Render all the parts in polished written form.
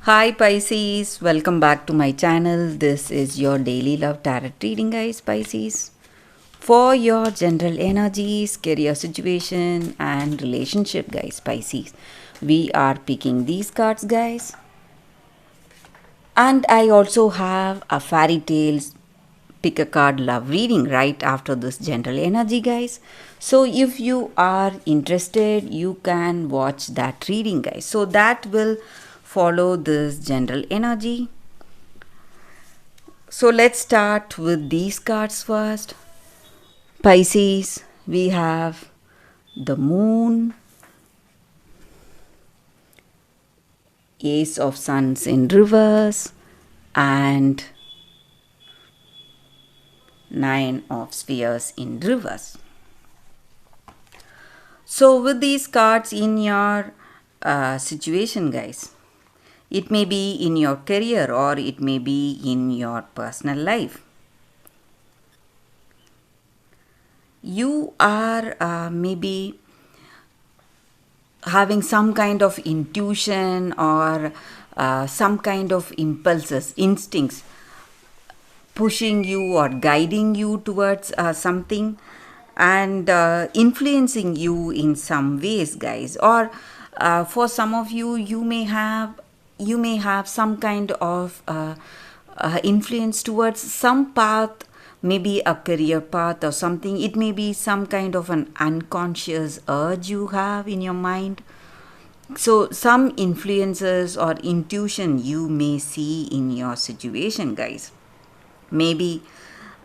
Hi Pisces, welcome back to my channel. This is your daily love tarot reading, guys. Pisces, for your general energies, career situation, and relationship, guys. Pisces, we are picking these cards, guys. And I also have a fairy tales pick a card love reading right after this general energy, guys. So if you are interested, you can watch that reading, guys. So that will follow this general energy. So let's start with these cards first. Pisces, we have the moon, ace of suns in reverse, and nine of spheres in reverse. So with these cards in your situation, guys, it may be in your career or it may be in your personal life. You are maybe having some kind of intuition or some kind of impulses, instincts pushing you or guiding you towards something and influencing you in some ways, guys. Or for some of you, you may have some kind of influence towards some path, maybe a career path or something. It may be some kind of an unconscious urge you have in your mind. So some influences or intuition you may see in your situation, guys. Maybe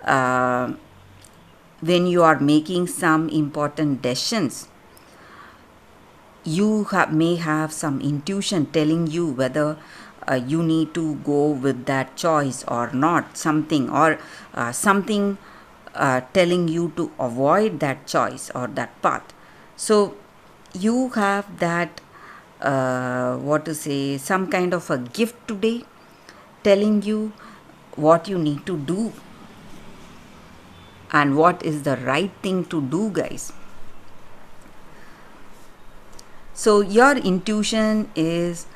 when you are making some important decisions, you may have some intuition telling you whether you need to go with that choice or not, something, or something telling you to avoid that choice or that path. So you have that some kind of a gift today telling you what you need to do and what is the right thing to do, guys. So your intuition is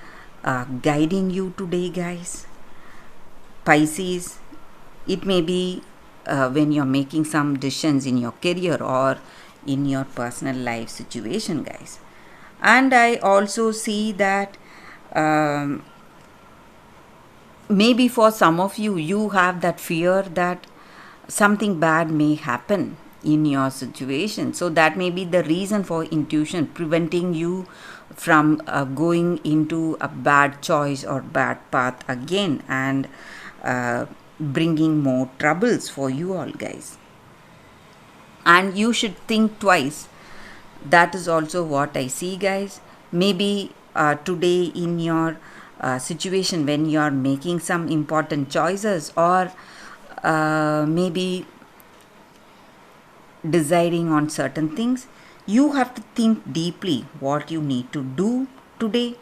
guiding you today, guys. Pisces, it may be when you're making some decisions in your career or in your personal life situation, guys. And I also see that maybe for some of you, you have that fear that something bad may happen in your situation. So that may be the reason for intuition preventing you from going into a bad choice or bad path again and bringing more troubles for you all, guys. And you should think twice. That is also what I see, guys. Maybe today in your situation when you are making some important choices or maybe deciding on certain things, you have to think deeply what you need to do today.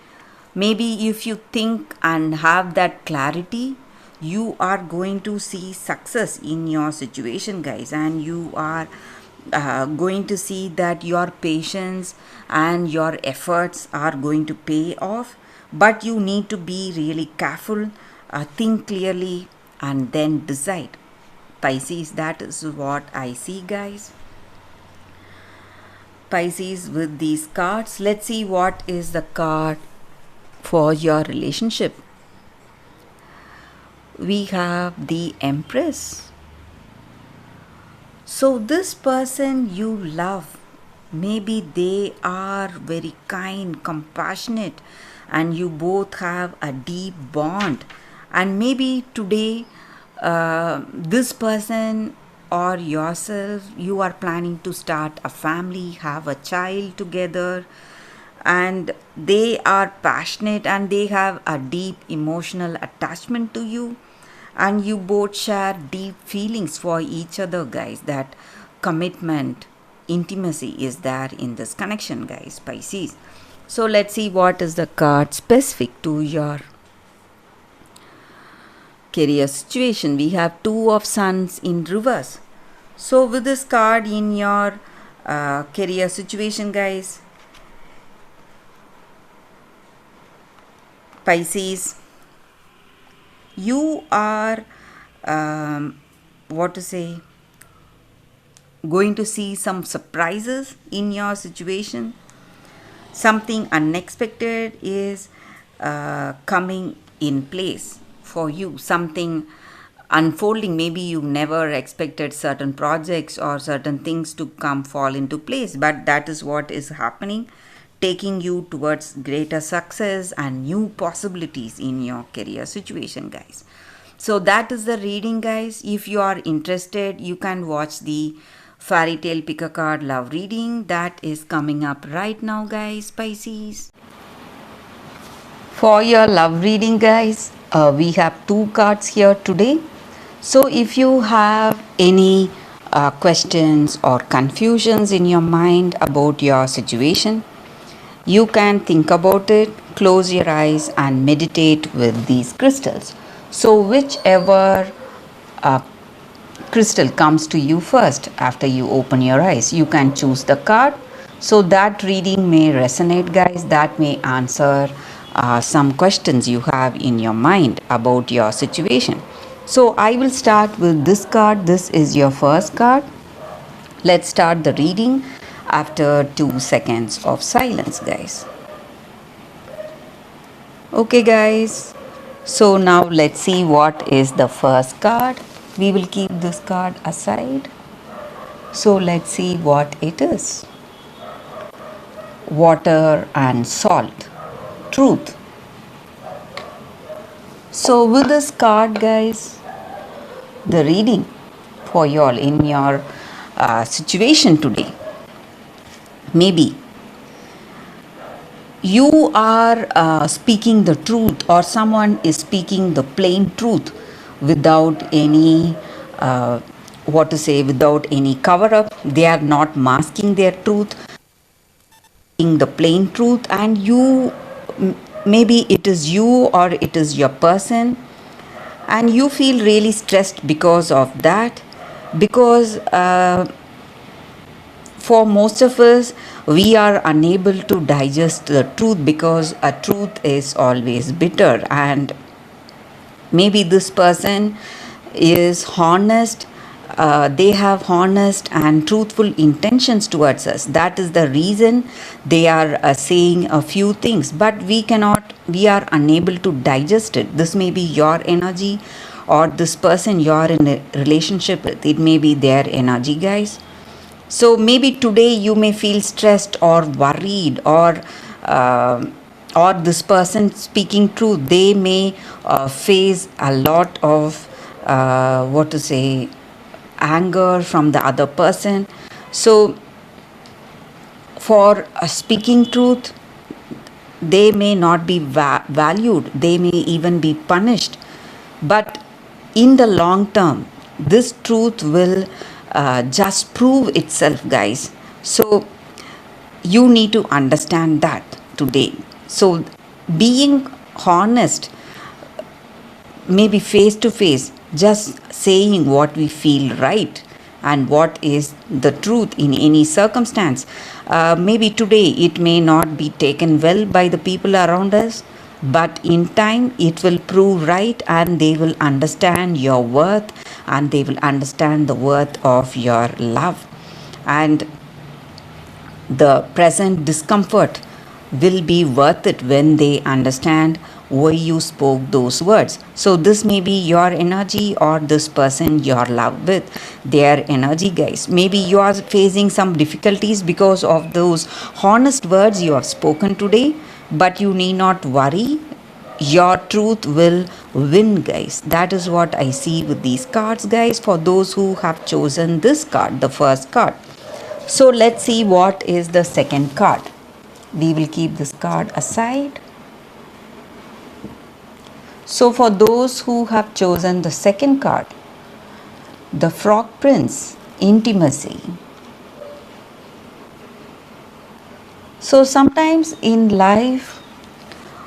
Maybe if you think and have that clarity, you are going to see success in your situation, guys, and you are going to see that your patience and your efforts are going to pay off. But you need to be really careful, think clearly, and then decide. Pisces, that is what I see, guys. Pisces, with these cards, let's see what is the card for your relationship. We have the Empress. So this person you love, maybe they are very kind, compassionate, and you both have a deep bond. And maybe today, this person or yourself, you are planning to start a family, have a child together, and they are passionate and they have a deep emotional attachment to you, and you both share deep feelings for each other, guys. That commitment, intimacy is there in this connection, guys. Pisces, so let's see what is the card specific to your career situation. We have two of suns in reverse. So with this card in your career situation, guys, Pisces, you are um, what to say going to see some surprises in your situation. Something unexpected is coming in place for you, something unfolding. Maybe you never expected certain projects or certain things to come fall into place, but that is what is happening, taking you towards greater success and new possibilities in your career situation, guys. So that is the reading, guys. If you are interested, you can watch the fairy tale pick a card love reading that is coming up right now, guys, Pisces. For your love reading, guys, we have two cards here today. So if you have any questions or confusions in your mind about your situation, you can think about it, close your eyes, and meditate with these crystals. So, whichever uh, crystal comes to you first after you open your eyes, you can choose the card. So, that reading may resonate, guys, that may answer some questions you have in your mind about your situation. So, I will start with this card. This is your first card. Let's start the reading after 2 seconds of silence, guys. Okay, guys. So now let's see what is the first card. We will keep this card aside. So let's see what it is. Water and salt. Truth. So with this card, guys, the reading for you all in your situation today, maybe you are speaking the truth, or someone is speaking the plain truth without any without any cover up. They are not masking their truth, in the plain truth. And you, maybe it is you or it is your person, and you feel really stressed because of that, because for most of us, we are unable to digest the truth, because a truth is always bitter. And maybe this person is honest, they have honest and truthful intentions towards us. That is the reason they are saying a few things, but we are unable to digest it. This may be your energy, or this person you're in a relationship with, it may be their energy, guys. So maybe today you may feel stressed or worried, or this person speaking truth, they may face a lot of anger from the other person. So for speaking truth, they may not be valued, they may even be punished. But in the long term, this truth will just prove itself, guys. So you need to understand that today. So being honest, maybe face to face, just saying what we feel right and what is the truth in any circumstance. Maybe today it may not be taken well by the people around us, but in time it will prove right, and they will understand your worth, and they will understand the worth of your love. And the present discomfort will be worth it when they understand why you spoke those words. So this may be your energy, or this person you're love with, their energy, guys. Maybe you are facing some difficulties because of those honest words you have spoken today, but you need not worry. Your truth will win, guys. That is what I see with these cards, guys, for those who have chosen this card, the first card. So let's see what is the second card. We will keep this card aside. So for those who have chosen the second card, the Frog Prince, intimacy. So sometimes in life,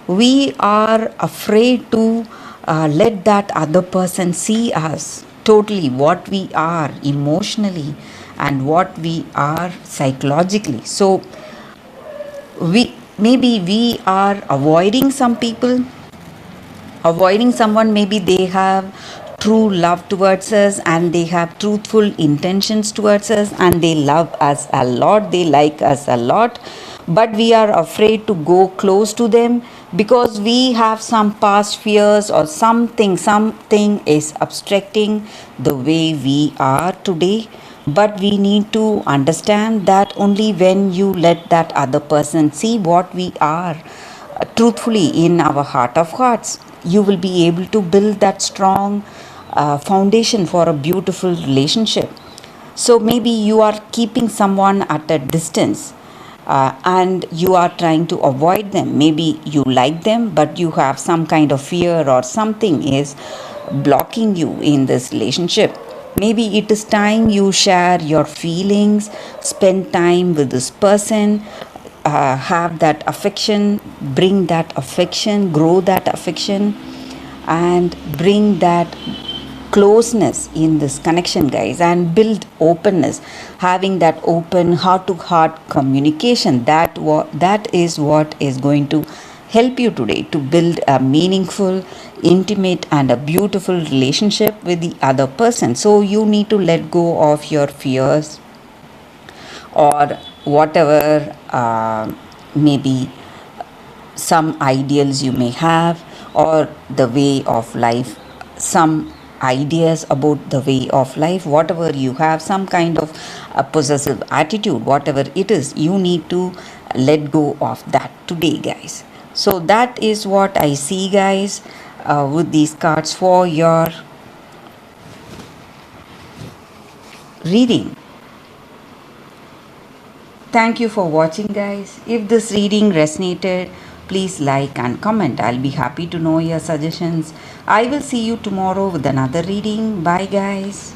we are afraid to let that other person see us totally, what we are emotionally and what we are psychologically. So we are avoiding some people, Avoiding someone, maybe they have true love towards us and they have truthful intentions towards us and they love us a lot, they like us a lot, but we are afraid to go close to them because we have some past fears or something is obstructing the way we are today. But we need to understand that only when you let that other person see what we are truthfully in our heart of hearts, you will be able to build that strong foundation for a beautiful relationship. So maybe you are keeping someone at a distance and you are trying to avoid them. Maybe you like them, but you have some kind of fear or something is blocking you in this relationship. Maybe it is time you share your feelings, spend time with this person, have that affection, bring that affection, grow that affection, and bring that closeness in this connection, guys, and build openness, having that open heart to heart communication. That is what is going to help you today to build a meaningful, intimate, and a beautiful relationship with the other person. So you need to let go of your fears or whatever, maybe some ideals you may have, or the way of life, some ideas about the way of life, whatever you have, some kind of a possessive attitude, whatever it is, you need to let go of that today, guys. So that is what I see, guys, with these cards for your reading. Thank you for watching, guys. If this reading resonated, please like and comment. I'll be happy to know your suggestions. I will see you tomorrow with another reading. Bye, guys.